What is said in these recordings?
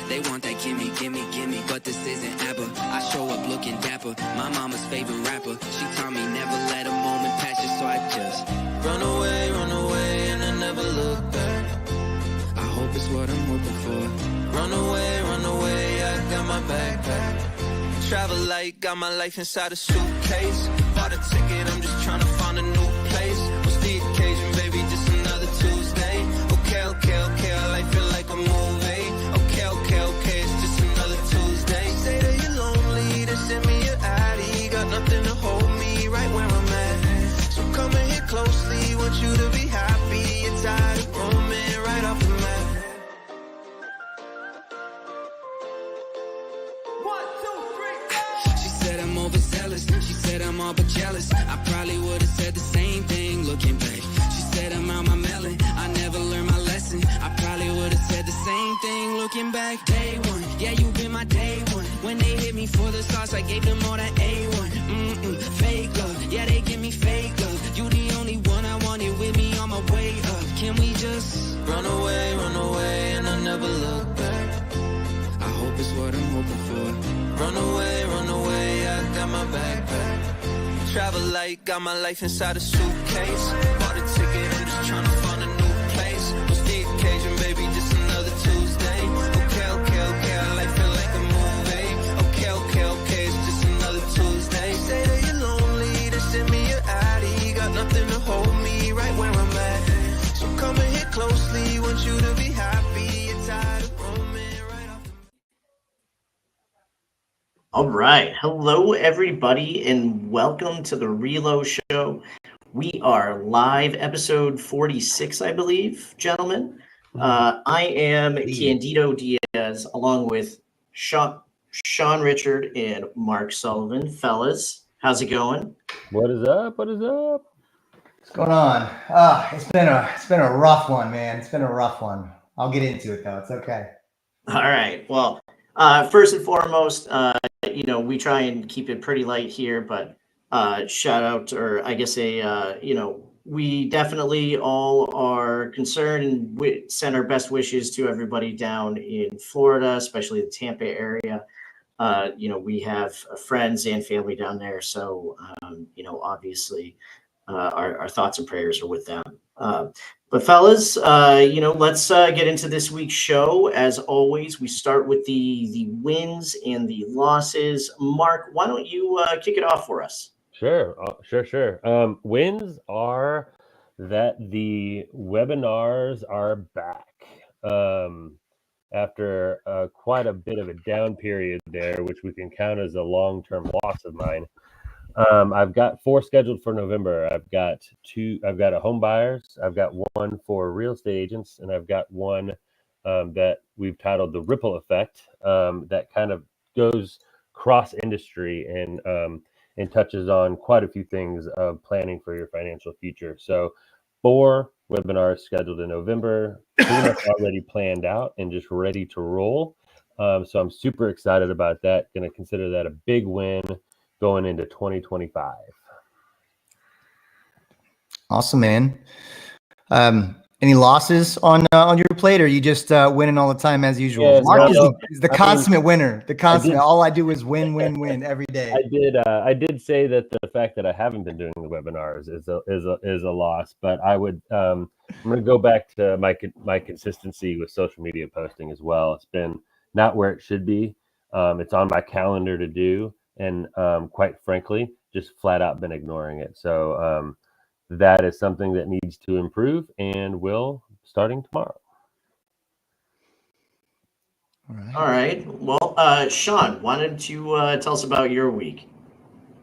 They want that gimme, gimme, gimme, but this isn't ABBA. I show up looking dapper, my mama's favorite rapper. She taught me never let a moment pass you, so I just run away, and I never look back. I hope it's what I'm hoping for. Run away, I got my backpack. Travel light, got my life inside a suitcase. Bought a ticket, I'm just trying to find a new place. What's the occasion, baby? Just another Tuesday. Okay, life feel like a movie. Okay, it's just another Tuesday. Say that you're lonely, then send me your ID. Got nothing to hold me right where I'm at. So come and hit closely, want you to be happy. You're tired of roaming right off the mat. She said I'm overzealous, she said I'm all but jealous. I probably would've said the same thing looking back. She said I'm out my melon, I never learned my lesson. I probably would've said the same thing looking back. Day one, yeah, you been my day one. When they hit me for the sauce, I gave them all that A1. Fake love, yeah, they give me fake love. You the only one I wanted with me on my way up. Can we just run away, and I never look back. I hope it's what I'm hoping for. Run away, I got my backpack. Travel light, got my life inside a suitcase. Bought a ticket, I'm just trying to find a new place. What's the occasion, baby? Just another Tuesday. Okay, life feel like a movie. Okay, it's just another Tuesday. Say that you're lonely, then send me your ID. Got nothing to hold me right where I'm at. So come and hit closely, want you to be happy. You're tired of roaming right off the... All right. Hello, everybody, and welcome to the Reload Show. We are live, episode 46, I believe, gentlemen. I am Candido Diaz, along with Sean Richard and Mark Sullivan. Fellas, how's it going? What is up? What's going on? It's been a rough one, man. It's been a rough one. I'll get into it, though. It's okay. All right. Well, first and foremost, we try and keep it pretty light here, but shout out, or I guess we definitely all are concerned and send our best wishes to everybody down in Florida, especially the Tampa area. We have friends and family down there, so obviously our thoughts and prayers are with them. But fellas, let's get into this week's show. As always, we start with the wins and the losses. Mark, why don't you kick it off for us? Sure. Wins are that the webinars are back after quite a bit of a down period there, which we can count as a long-term loss of mine. I've got 4 scheduled for November. I've got a home buyers. I've got one for real estate agents, and I've got one that we've titled the Ripple Effect, that kind of goes cross industry and touches on quite a few things of planning for your financial future. So 4 webinars scheduled in November, pretty much already planned out and just ready to roll. So I'm super excited about that. Going to consider that a big win going into 2025. Awesome, man. Any losses on your plate, or are you just winning all the time as usual? Yeah, Mark is the consummate winner. The consummate. All I do is win every day. I did say that the fact that I haven't been doing the webinars is a loss, but I would I'm going to go back to my consistency with social media posting as well. It's been not where it should be. It's on my calendar to do, and quite frankly, just flat out been ignoring it. So that is something that needs to improve and will starting tomorrow. All right. Well, Sean, why don't you tell us about your week?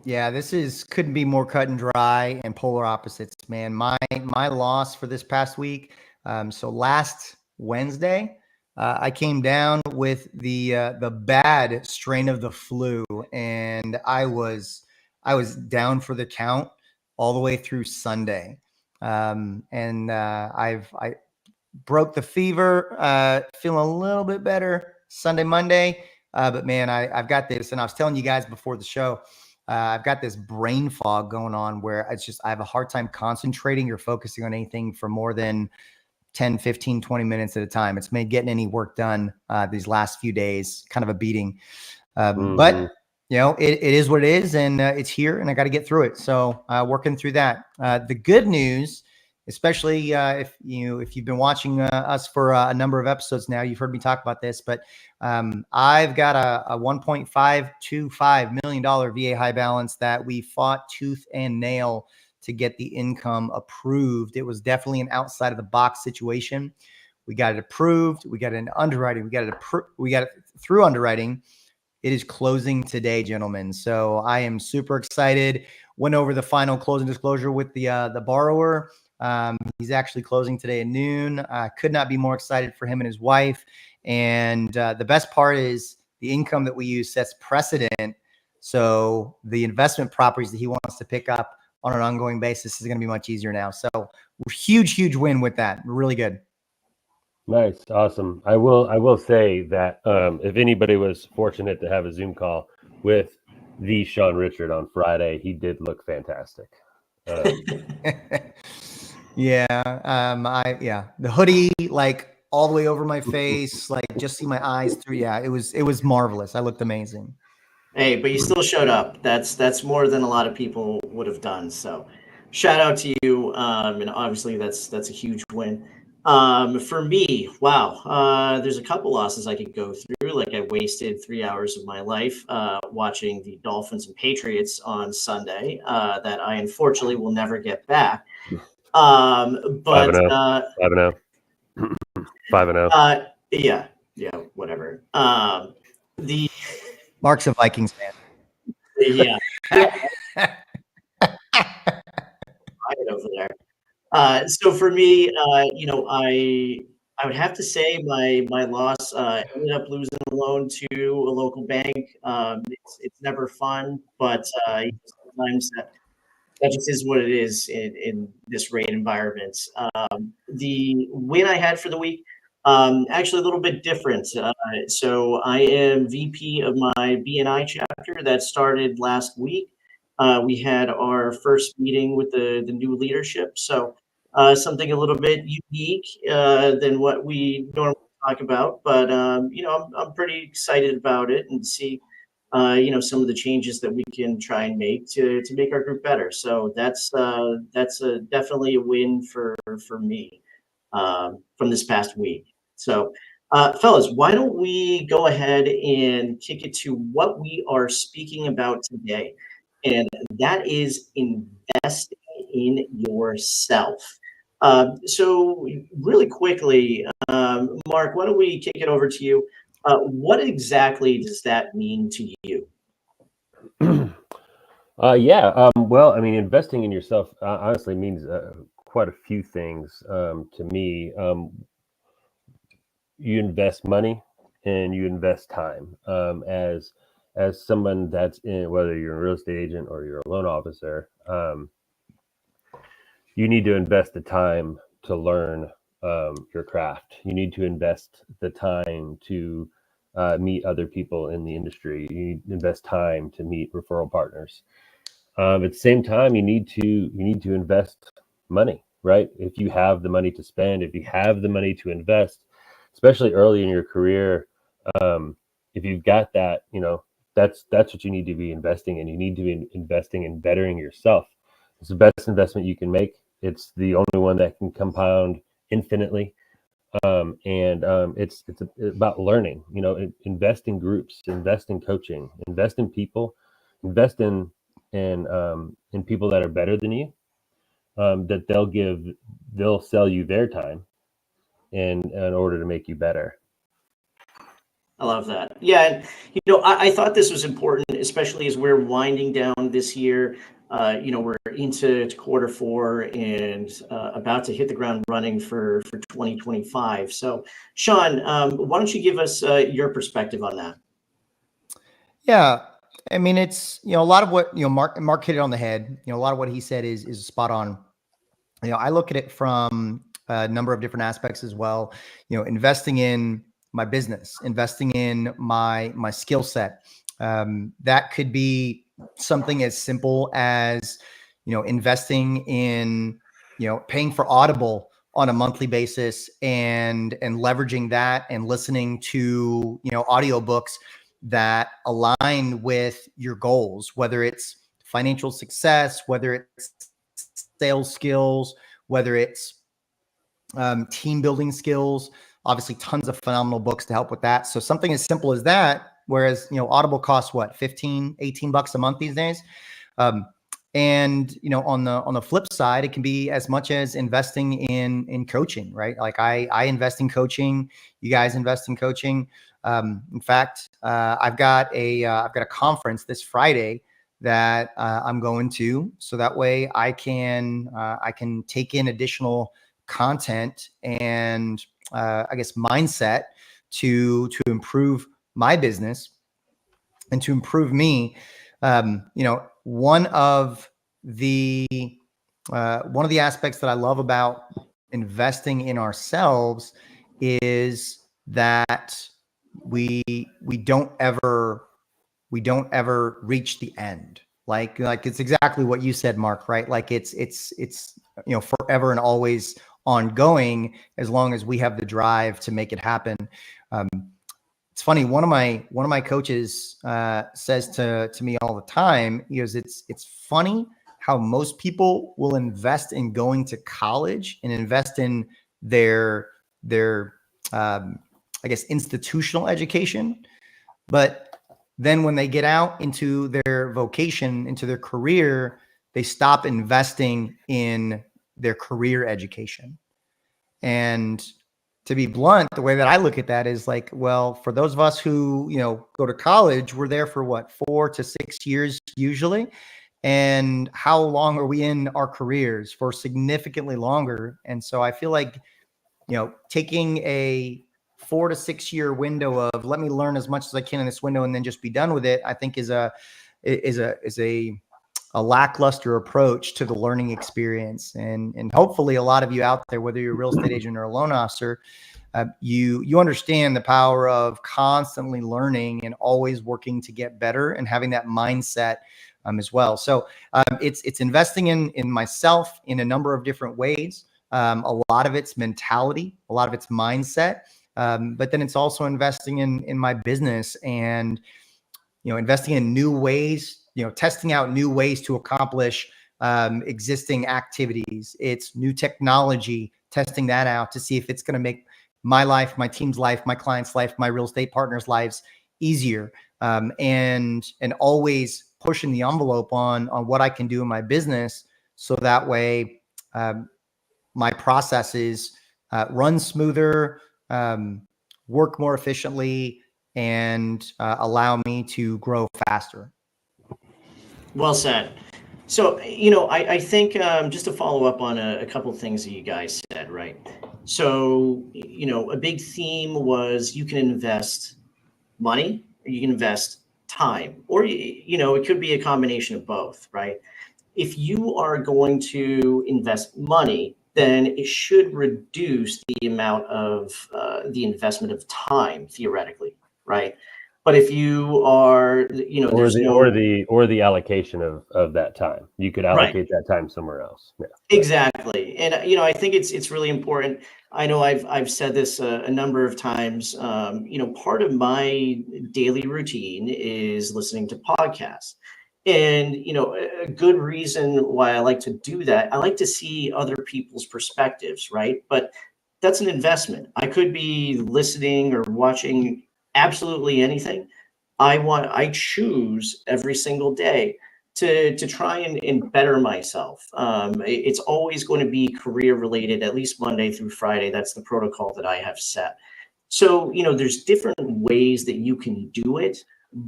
Yeah, this couldn't be more cut and dry and polar opposites, man. My loss for this past week. So last Wednesday, I came down with the bad strain of the flu, and I was down for the count all the way through Sunday. I broke the fever, feeling a little bit better Sunday, Monday. But man, I've got this, and I was telling you guys before the show, I've got this brain fog going on where I have a hard time concentrating or focusing on anything for more than 10, 15, 20 minutes at a time. It's made getting any work done these last few days kind of a beating. But you know, it is what it is, and it's here, and I got to get through it. So working through that. The good news, especially if you've been watching us for a number of episodes now, you've heard me talk about this. But I've got a $1.525 million VA high balance that we fought tooth and nail to get the income approved. It was definitely an outside of the box situation. We got it approved. We got it in underwriting. We got it through underwriting. It is closing today, gentlemen. So I am super excited. Went over the final closing disclosure with the borrower. He's actually closing today at noon. Could not be more excited for him and his wife. And the best part is the income that we use sets precedent. So the investment properties that he wants to pick up on an ongoing basis is going to be much easier now. So huge win with that. Really good. Nice. Awesome. I will say that if anybody was fortunate to have a Zoom call with the Sean Richard on Friday, he did look fantastic. Yeah. The hoodie, like all the way over my face, like just see my eyes through. Yeah, it was marvelous. I looked amazing. Hey, but you still showed up. That's more than a lot of people would have done. So shout out to you. And obviously that's a huge win. For me, wow, there's a couple losses I could go through. Like I wasted 3 hours of my life watching the Dolphins and Patriots on Sunday that I unfortunately will never get back. But 5-0. 5-0. Yeah, whatever. The Mark's a Vikings fan. Yeah. Right over there. So for me, I would have to say my loss ended up losing a loan to a local bank. It's never fun, but sometimes that just is what it is in this rate environment. The win I had for the week, actually a little bit different. So I am VP of my BNI chapter that started last week. We had our first meeting with the new leadership. So something a little bit unique than what we normally talk about. But, I'm pretty excited about it and see some of the changes that we can try and make to make our group better. So that's definitely a win for me from this past week. So, fellas, why don't we go ahead and kick it to what we are speaking about today, and that is investing in yourself. So really quickly, Mark, why don't we kick it over to you? What exactly does that mean to you? Well, I mean, investing in yourself honestly means quite a few things to me. You invest money and you invest time. As someone that's in, whether you're a real estate agent or you're a loan officer, you need to invest the time to learn your craft. You need to invest the time to meet other people in the industry. You need to invest time to meet referral partners. At the same time, you need to invest money, right? If you have the money to spend, if you have the money to invest, especially early in your career, if you've got that, that's what you need to be investing in. You need to be investing in bettering yourself. It's the best investment you can make. It's the only one that can compound infinitely. It's about learning, invest in groups, invest in coaching, invest in people, invest in people that are better than you, that they'll sell you their time in order to make you better. I love that. Yeah. And, I thought this was important, especially as we're winding down this year. We're into quarter four and about to hit the ground running for 2025. So, Sean, why don't you give us your perspective on that? Yeah. I mean, it's, a lot of what, Mark hit it on the head. A lot of what he said is spot on. I look at it from a number of different aspects as well. Investing in my business, investing in my skill set. That could be something as simple as, investing in, paying for Audible on a monthly basis and leveraging that and listening to, audiobooks that align with your goals, whether it's financial success, whether it's sales skills, whether it's team building skills. Obviously tons of phenomenal books to help with that. So something as simple as that, whereas, Audible costs what, 15, 18 bucks a month these days. And, on the flip side, it can be as much as investing in coaching, right? Like I invest in coaching, you guys invest in coaching. In fact, I've got a conference this Friday that I'm going to, so that way I can take in additional content and I guess mindset to improve my business and to improve me. One of the aspects that I love about investing in ourselves is that we don't ever reach the end. Like it's exactly what you said, Mark, right? Like it's forever and always ongoing as long as we have the drive to make it happen. It's funny. One of my coaches says to me all the time, he goes, it's funny how most people will invest in going to college and invest in their I guess institutional education, but then when they get out into their vocation, into their career, they stop investing in their career education. And to be blunt, the way that I look at that is like, well, for those of us who, go to college, we're there for what, 4 to 6 years usually. And how long are we in our careers? For significantly longer. And so I feel like, taking a 4 to 6 year window of let me learn as much as I can in this window and then just be done with it, I think is a lackluster approach to the learning experience. And hopefully a lot of you out there, whether you're a real estate agent or a loan officer, you understand the power of constantly learning and always working to get better and having that mindset as well. So it's investing in myself in a number of different ways. A lot of it's mentality, a lot of it's mindset. But then it's also investing in my business and, investing in new ways, testing out new ways to accomplish existing activities. It's new technology, testing that out to see if it's going to make my life, my team's life, my client's life, my real estate partners' lives easier. And always pushing the envelope on what I can do in my business. So that way my processes run smoother, work more efficiently, and allow me to grow faster. Well said. So, I think just to follow up on a couple of things that you guys said, right? So, a big theme was you can invest money or you can invest time, or, it could be a combination of both, right? If you are going to invest money, then it should reduce the amount of the investment of time, theoretically, right? But if you are, there's or the allocation of that time, you could allocate that time somewhere else. Yeah. Exactly. And, I think it's really important. I know I've said this a number of times. Part of my daily routine is listening to podcasts. And, a good reason why I like to do that, I like to see other people's perspectives, right? But that's an investment. I could be listening or watching absolutely anything. I choose every single day to try and better myself. It's always going to be career related, at least Monday through Friday. That's the protocol that I have set. So, there's different ways that you can do it.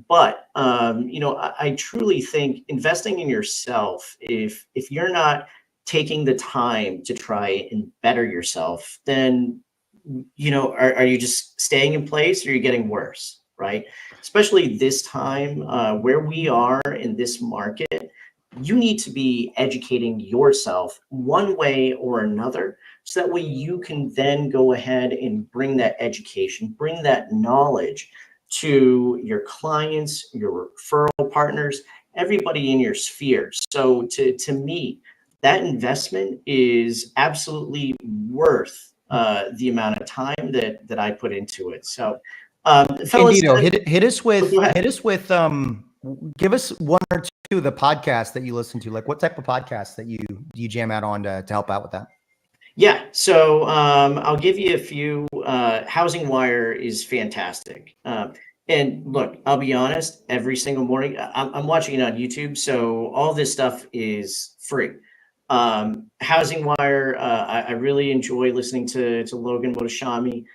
But, I truly think investing in yourself, if you're not taking the time to try and better yourself, then, are you just staying in place or are you getting worse, right? Especially this time where we are in this market, you need to be educating yourself one way or another. So that way you can then go ahead and bring that education, bring that knowledge to your clients, your referral partners, everybody in your sphere. So to me, that investment is absolutely worth the amount of time that I put into it. So, fellas, Candido, hit us with go ahead. give us one or two of the podcasts that you listen to. Like, what type of podcasts that you jam out on to help out with that? Yeah, so I'll give you a few. Housing Wire is fantastic. And look, I'll be honest, every single morning, I'm watching it on YouTube, so all this stuff is free. Housing Wire, I really enjoy listening to Logan Motashami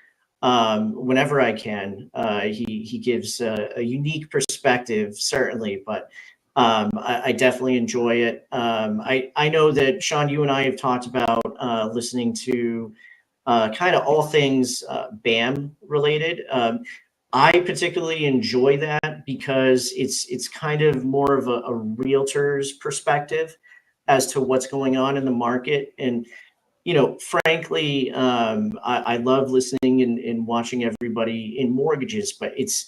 whenever I can. He gives a unique perspective, certainly, but I definitely enjoy it. I know that Sean, you and I have talked about listening to kind of all things BAM related. I particularly enjoy that because it's kind of more of a realtor's perspective as to what's going on in the market. And frankly, I love listening and watching everybody in mortgages, but it's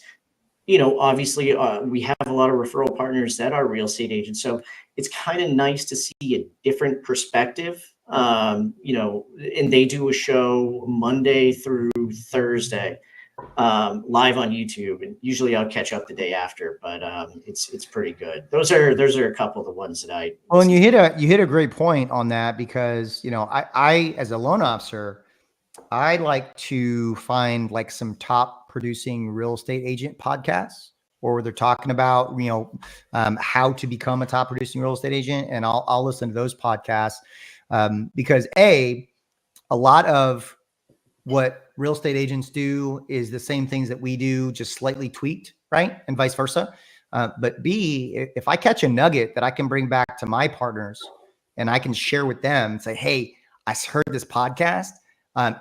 obviously we have a lot of referral partners that are real estate agents. So it's kind of nice to see a different perspective. And they do a show Monday through Thursday live on YouTube. And usually I'll catch up the day after, but it's pretty good. Those are a couple of the ones that I. Well, and you hit a great point on that because, I as a loan officer, I like to find like some top producing real estate agent podcasts, or where they're talking about, how to become a top producing real estate agent. And I'll listen to those podcasts because a lot of what real estate agents do is the same things that we do, just slightly tweaked, right? And vice versa. But B, if I catch a nugget that I can bring back to my partners and I can share with them and say, hey, I heard this podcast.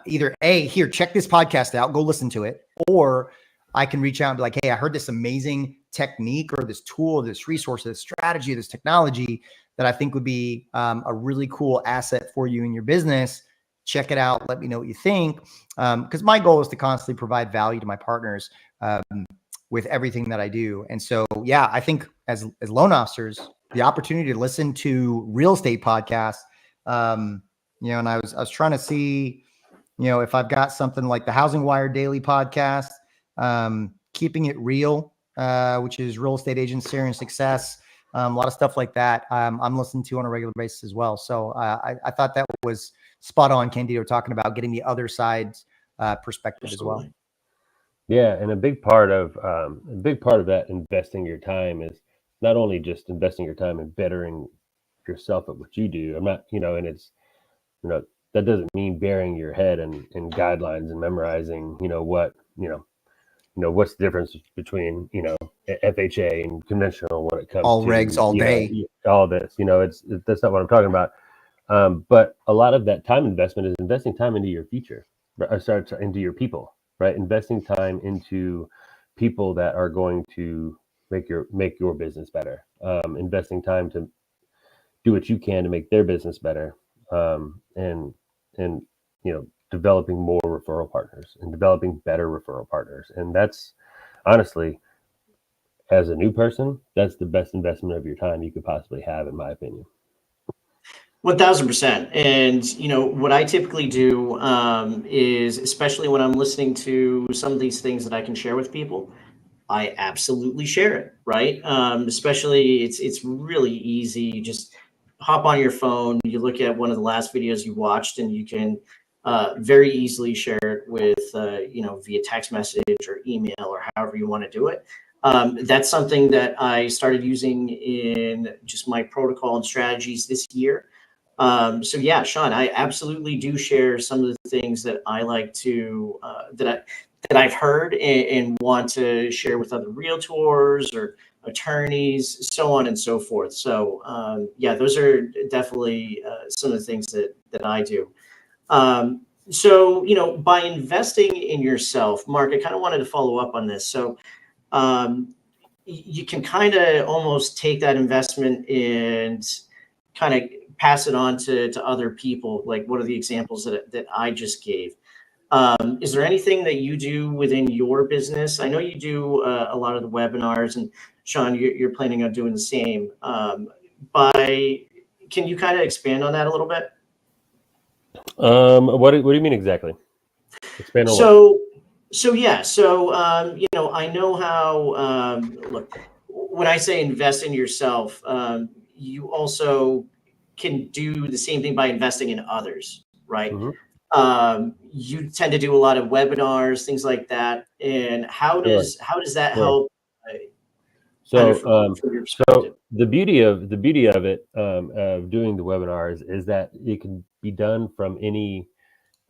Either A, here, check this podcast out, go listen to it. Or I can reach out and be like, hey, I heard this amazing technique or this tool, this resource, this strategy, this technology that I think would be a really cool asset for you in your business. Check it out. Let me know what you think. Because my goal is to constantly provide value to my partners with everything that I do. And so, yeah, I think as loan officers, the opportunity to listen to real estate podcasts, and I was trying to see, if I've got something like the Housing Wire Daily podcast, Keeping It Real, which is real estate agents sharing success. A lot of stuff like that I'm listening to on a regular basis as well. So I thought that was spot on, Candido, talking about getting the other side's perspective as well. Yeah, and a big part of that investing your time is not only just investing your time in bettering yourself at what you do. I'm not, and it's, that doesn't mean burying your head in guidelines and memorizing, what's the difference between, FHA and conventional when it comes all to regs all day, all this, that's not what I'm talking about. But a lot of that time investment is investing time into your future, into your people, right? Investing time into people that are going to make your business better. Investing time to do what you can to make their business better. And developing more referral partners and developing better referral partners. And that's honestly, as a new person, that's the best investment of your time you could possibly have, in my opinion. 1000%. And what I typically do is, especially when I'm listening to some of these things that I can share with people, I absolutely share it, right? Especially it's really easy. You just hop on your phone, you look at one of the last videos you watched, and you can very easily share it with via text message or email or however you want to do it. That's something that I started using in just my protocol and strategies this year. So yeah, Sean, I absolutely do share some of the things that I like to that I've heard and want to share with other realtors or attorneys, so on and so forth. So yeah, those are definitely some of the things that I do. So by investing in yourself, Mark, I kind of wanted to follow up on this. So you can kind of almost take that investment and kind of pass it on to other people. Like, what are the examples that I just gave? Is there anything that you do within your business? I know you do a lot of the webinars, and Sean, you're planning on doing the same. By can you kind of expand on that a little bit? What do you mean exactly? Expand on what? I know how, look, when I say invest in yourself, you also can do the same thing by investing in others, right? Mhm. You tend to do a lot of webinars, things like that. And Sure, how does that sure. help kind of So, from your so perspective? the beauty of it, of doing the webinars, is that it can be done from any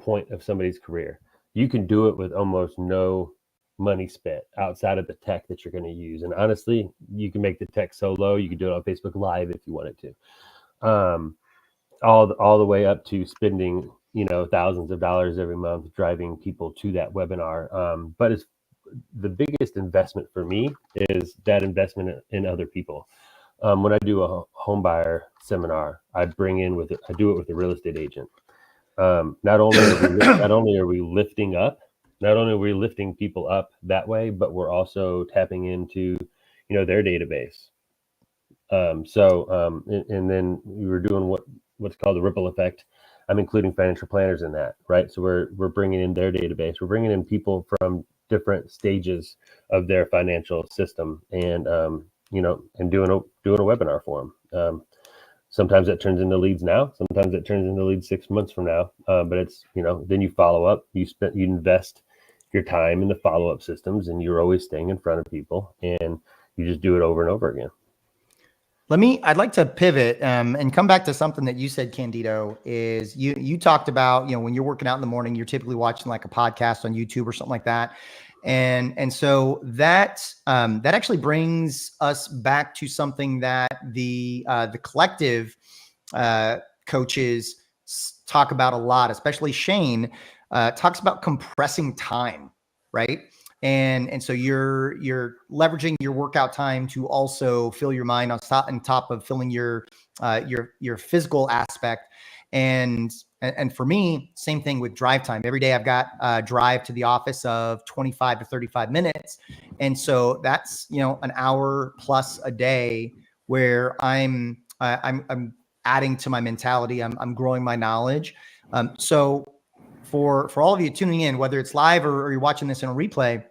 point of somebody's career. You can do it with almost no money spent outside of the tech that you're going to use. And honestly, you can make the tech so low, you can do it on Facebook Live if you wanted to. All the way up to spending, thousands of dollars every month driving people to that webinar. But it's the biggest investment for me is that investment in other people. When I do a home buyer seminar, I do it with a real estate agent. Not only are we lifting up, not only are we lifting people up that way, but we're also tapping into, their database. And then we were doing what's called the ripple effect. I'm including financial planners in that, right? So we're bringing in their database. We're bringing in people from different stages of their financial system, and and doing a webinar for them. Sometimes that turns into leads now. Sometimes it turns into leads 6 months from now. But it's, then you follow up. You invest your time in the follow up systems, and you're always staying in front of people, and you just do it over and over again. I'd like to pivot and come back to something that you said, Candido, is you talked about, when you're working out in the morning, you're typically watching like a podcast on YouTube or something like that. And so that actually brings us back to something that the collective coaches talk about a lot, especially Shane talks about compressing time, right? And so you're leveraging your workout time to also fill your mind on top of filling your physical aspect. And for me, same thing with drive time. Every day I've got a drive to the office of 25 to 35 minutes. And so that's, an hour plus a day where I'm adding to my mentality. I'm growing my knowledge. So for all of you tuning in, whether it's live or you're watching this in a replay,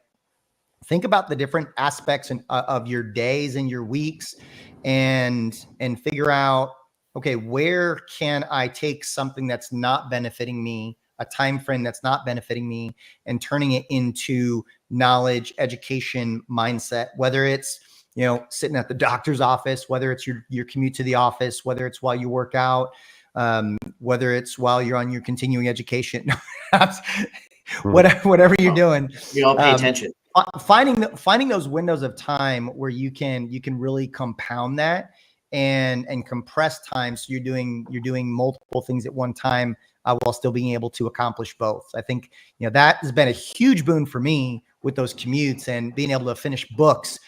think about the different aspects of your days and your weeks, and figure out, okay, where can I take something that's not benefiting me, a time frame that's not benefiting me, and turning it into knowledge, education, mindset, whether it's, sitting at the doctor's office, whether it's your commute to the office, whether it's while you work out, whether it's while you're on your continuing education, whatever you're doing. We all pay attention. Finding those windows of time where you can really compound that and compress time, so you're doing multiple things at one time while still being able to accomplish both. I think that has been a huge boon for me with those commutes and being able to finish books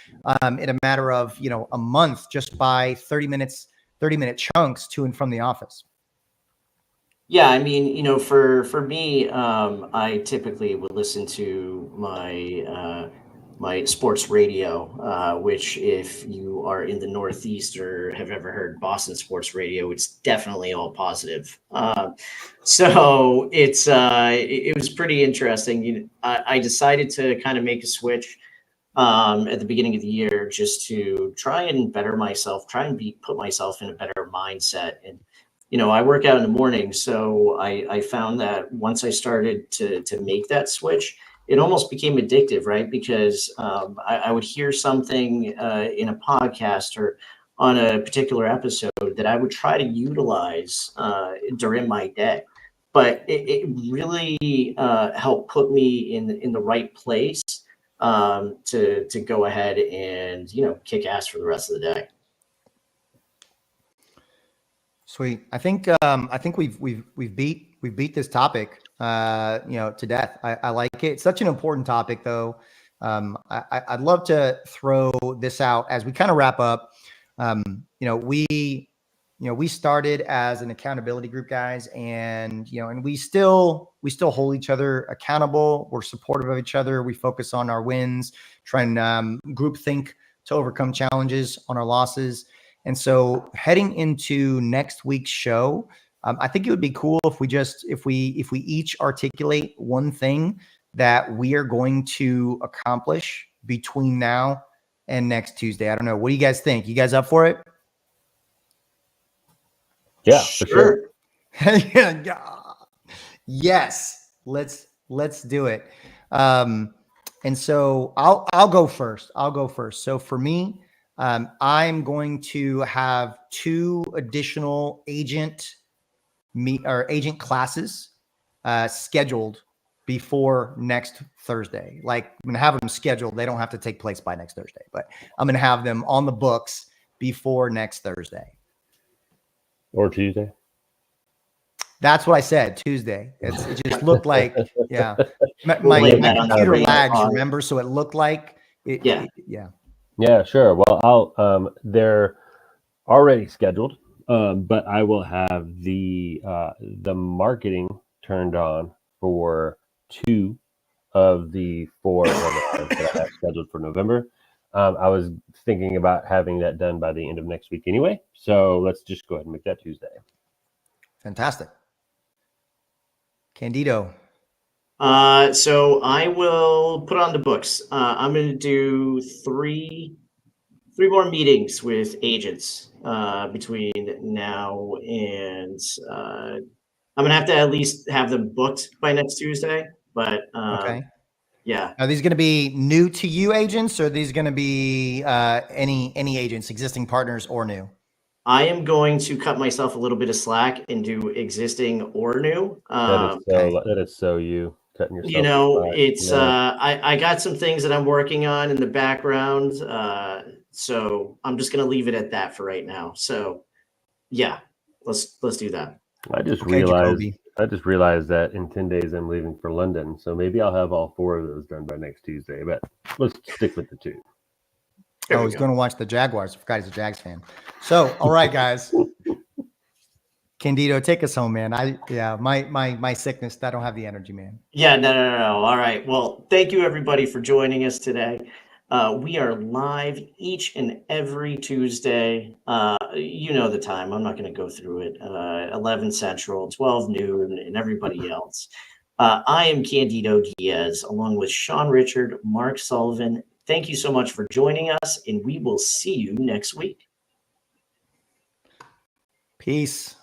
in a matter of a month, just by 30-minute chunks to and from the office. Yeah, I mean, for me, I typically would listen to my sports radio, which, if you are in the Northeast or have ever heard Boston sports radio, it's definitely all positive. So it was pretty interesting. I decided to kind of make a switch at the beginning of the year, just to try and better myself, try and put myself in a better mindset. And I work out in the morning, so I found that once I started to make that switch, it almost became addictive, right? Because I would hear something in a podcast or on a particular episode that I would try to utilize during my day. But it really helped put me in the right place to go ahead and kick ass for the rest of the day. Sweet. I think we've beat this topic to death. I like it. It's such an important topic, though. I'd love to throw this out as we kind of wrap up. We started as an accountability group, guys, and we still hold each other accountable. We're supportive of each other. We focus on our wins, try and group think to overcome challenges on our losses. And so heading into next week's show, I think it would be cool if we each articulate one thing that we are going to accomplish between now and next Tuesday. I don't know. What do you guys think? You guys up for it? Yeah, for sure. Yes, let's do it. And so I'll go first. So for me, I'm going to have 2 additional agent classes scheduled before next Thursday. Like I'm going to have them scheduled. They don't have to take place by next Thursday, but I'm going to have them on the books before next Thursday. Or Tuesday. That's what I said, Tuesday. It just looked like, yeah. My blame that on the computer rain. lags, remember? So it looked like it. Yeah. Yeah, sure. Well, they're already scheduled, but I will have the marketing turned on for 2 of the 4 webinars that I have scheduled for November. I was thinking about having that done by the end of next week anyway. So let's just go ahead and make that Tuesday. Fantastic. Candido. So I will put on the books. I'm going to do three more meetings with agents between now and I'm going to have to at least have them booked by next Tuesday. But Okay. yeah. Are these going to be new to you agents, or are these going to be any agents, existing partners or new? I am going to cut myself a little bit of slack and do existing or new. That is so you cutting yourself. You know, slack. it's Yeah. I got some things that I'm working on in the background. So I'm just gonna leave it at that for right now. So yeah, let's do that. I just Okay, realized that in 10 days I'm leaving for London, so maybe I'll have all 4 of those done by next Tuesday. But let's stick with the 2. Oh, he's going to watch the Jaguars. I forgot he's a Jags fan. So, all right, guys. Candido, take us home, man. My sickness, I don't have the energy, man. Yeah, no. All right. Well, thank you everybody for joining us today. We are live each and every Tuesday. You know the time. I'm not going to go through it. 11 Central, 12 noon, and everybody else. I am Candido Diaz, along with Sean Richard, Mark Sullivan. Thank you so much for joining us, and we will see you next week. Peace.